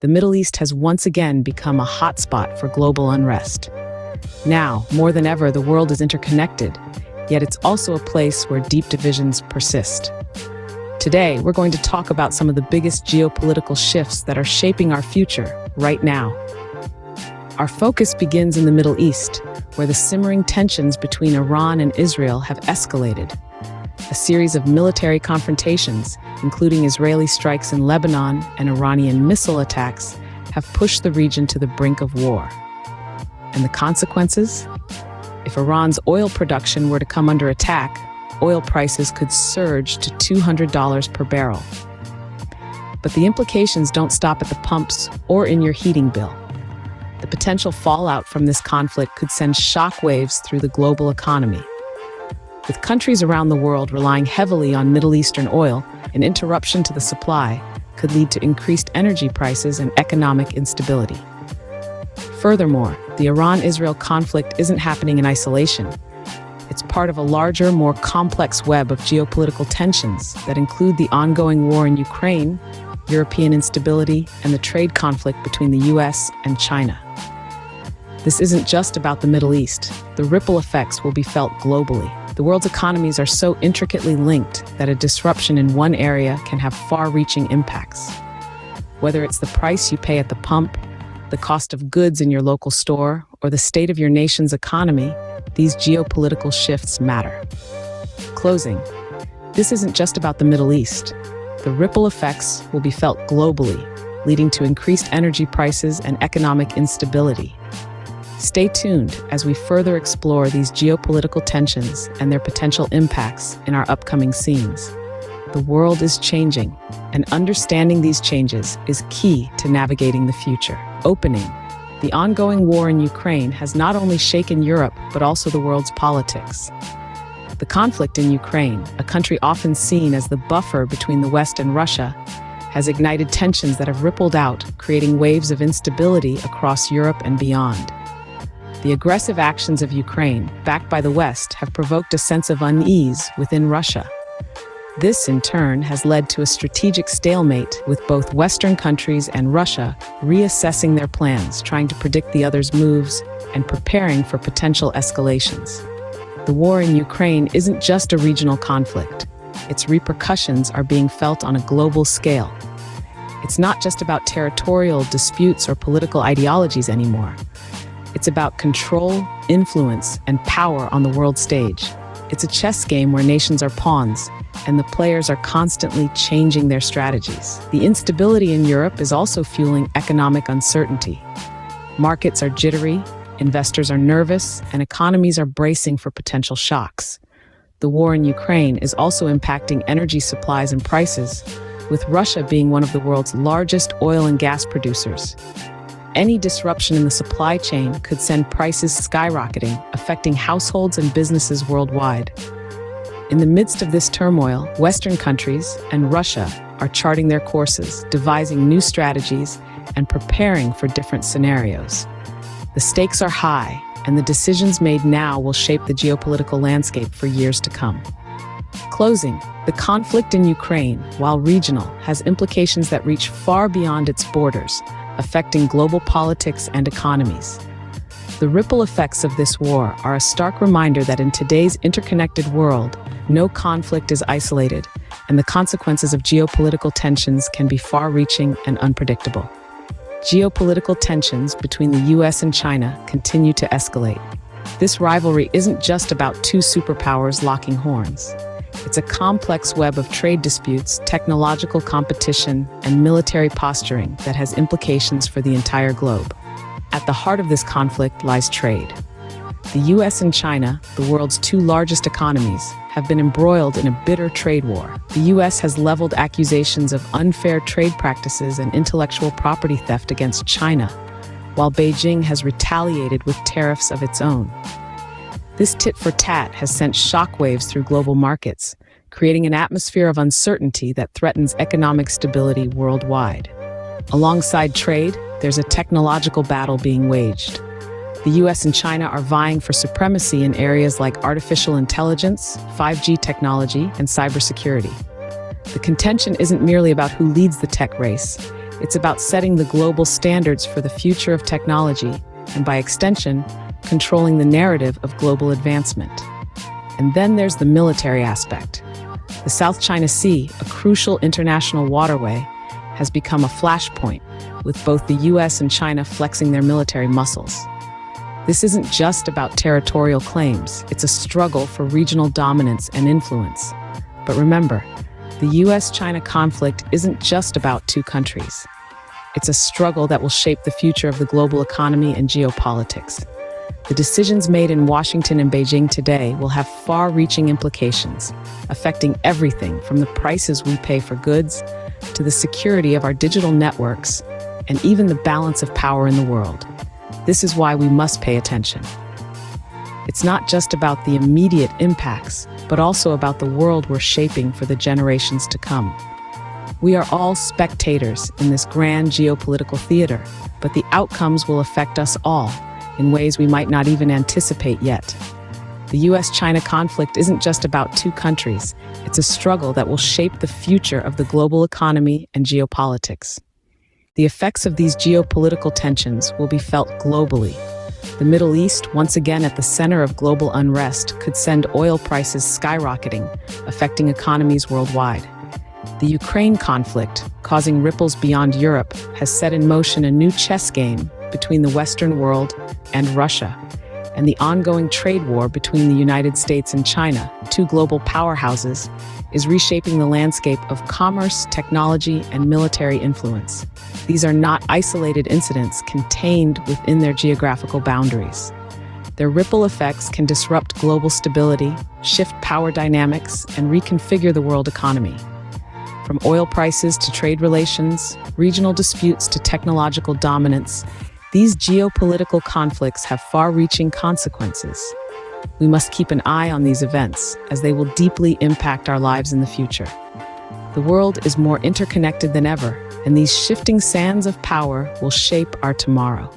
the Middle East has once again become a hotspot for global unrest. Now, more than ever, the world is interconnected, yet it's also a place where deep divisions persist. Today, we're going to talk about some of the biggest geopolitical shifts that are shaping our future right now. Our focus begins in the Middle East, where the simmering tensions between Iran and Israel have escalated. A series of military confrontations, including Israeli strikes in Lebanon and Iranian missile attacks, have pushed the region to the brink of war. And the consequences? If Iran's oil production were to come under attack, oil prices could surge to $200 per barrel. But the implications don't stop at the pumps or in your heating bill. The potential fallout from this conflict could send shockwaves through the global economy. With countries around the world relying heavily on Middle Eastern oil, an interruption to the supply could lead to increased energy prices and economic instability. Furthermore, the Iran-Israel conflict isn't happening in isolation. It's part of a larger, more complex web of geopolitical tensions that include the ongoing war in Ukraine, European instability, and the trade conflict between the US and China. This isn't just about the Middle East. The ripple effects will be felt globally. The world's economies are so intricately linked that a disruption in one area can have far-reaching impacts. Whether it's the price you pay at the pump, the cost of goods in your local store, or the state of your nation's economy, these geopolitical shifts matter. Closing. This isn't just about the Middle East. The ripple effects will be felt globally, leading to increased energy prices and economic instability. Stay tuned as we further explore these geopolitical tensions and their potential impacts in our upcoming scenes. The world is changing, and understanding these changes is key to navigating the future. Opening. The ongoing war in Ukraine has not only shaken Europe, but also the world's politics. The conflict in Ukraine, a country often seen as the buffer between the West and Russia, has ignited tensions that have rippled out, creating waves of instability across Europe and beyond. The aggressive actions of Ukraine, backed by the West, have provoked a sense of unease within Russia. This, in turn, has led to a strategic stalemate, with both Western countries and Russia reassessing their plans, trying to predict the other's moves and preparing for potential escalations. The war in Ukraine isn't just a regional conflict. Its repercussions are being felt on a global scale. It's not just about territorial disputes or political ideologies anymore. It's about control, influence, and power on the world stage. It's a chess game where nations are pawns, and the players are constantly changing their strategies. The instability in Europe is also fueling economic uncertainty. Markets are jittery, investors are nervous, and economies are bracing for potential shocks. The war in Ukraine is also impacting energy supplies and prices, with Russia being one of the world's largest oil and gas producers. Any disruption in the supply chain could send prices skyrocketing, affecting households and businesses worldwide. In the midst of this turmoil, Western countries and Russia are charting their courses, devising new strategies, and preparing for different scenarios. The stakes are high, and the decisions made now will shape the geopolitical landscape for years to come. Closing. The conflict in Ukraine, while regional, has implications that reach far beyond its borders, affecting global politics and economies. The ripple effects of this war are a stark reminder that in today's interconnected world, no conflict is isolated, and the consequences of geopolitical tensions can be far-reaching and unpredictable. Geopolitical tensions between the US and China continue to escalate. This rivalry isn't just about two superpowers locking horns. It's a complex web of trade disputes, technological competition, and military posturing that has implications for the entire globe. At the heart of this conflict lies trade. The US and China, the world's two largest economies, have been embroiled in a bitter trade war. The US has leveled accusations of unfair trade practices and intellectual property theft against China, while Beijing has retaliated with tariffs of its own. This tit-for-tat has sent shockwaves through global markets, creating an atmosphere of uncertainty that threatens economic stability worldwide. Alongside trade, there's a technological battle being waged. The US and China are vying for supremacy in areas like artificial intelligence, 5G technology, and cybersecurity. The contention isn't merely about who leads the tech race, It's about setting the global standards for the future of technology and, by extension, controlling the narrative of global advancement. And then there's the military aspect. The South China Sea, a crucial international waterway, has become a flashpoint, with both the US and China flexing their military muscles. This isn't just about territorial claims, it's a struggle for regional dominance and influence. But remember, the US-China conflict isn't just about two countries. It's a struggle that will shape the future of the global economy and geopolitics. The decisions made in Washington and Beijing today will have far-reaching implications, affecting everything from the prices we pay for goods to the security of our digital networks and even the balance of power in the world. This is why we must pay attention. It's not just about the immediate impacts, but also about the world we're shaping for the generations to come. We are all spectators in this grand geopolitical theater, but the outcomes will affect us all in ways we might not even anticipate yet. The US-China conflict isn't just about two countries, it's a struggle that will shape the future of the global economy and geopolitics. The effects of these geopolitical tensions will be felt globally. The Middle East, once again at the center of global unrest, could send oil prices skyrocketing, affecting economies worldwide. The Ukraine conflict, causing ripples beyond Europe, has set in motion a new chess game between the Western world and Russia. And the ongoing trade war between the United States and China, two global powerhouses, is reshaping the landscape of commerce, technology, and military influence. These are not isolated incidents contained within their geographical boundaries. Their ripple effects can disrupt global stability, shift power dynamics, and reconfigure the world economy. From oil prices to trade relations, regional disputes to technological dominance, these geopolitical conflicts have far-reaching consequences. We must keep an eye on these events, as they will deeply impact our lives in the future. The world is more interconnected than ever, and these shifting sands of power will shape our tomorrow.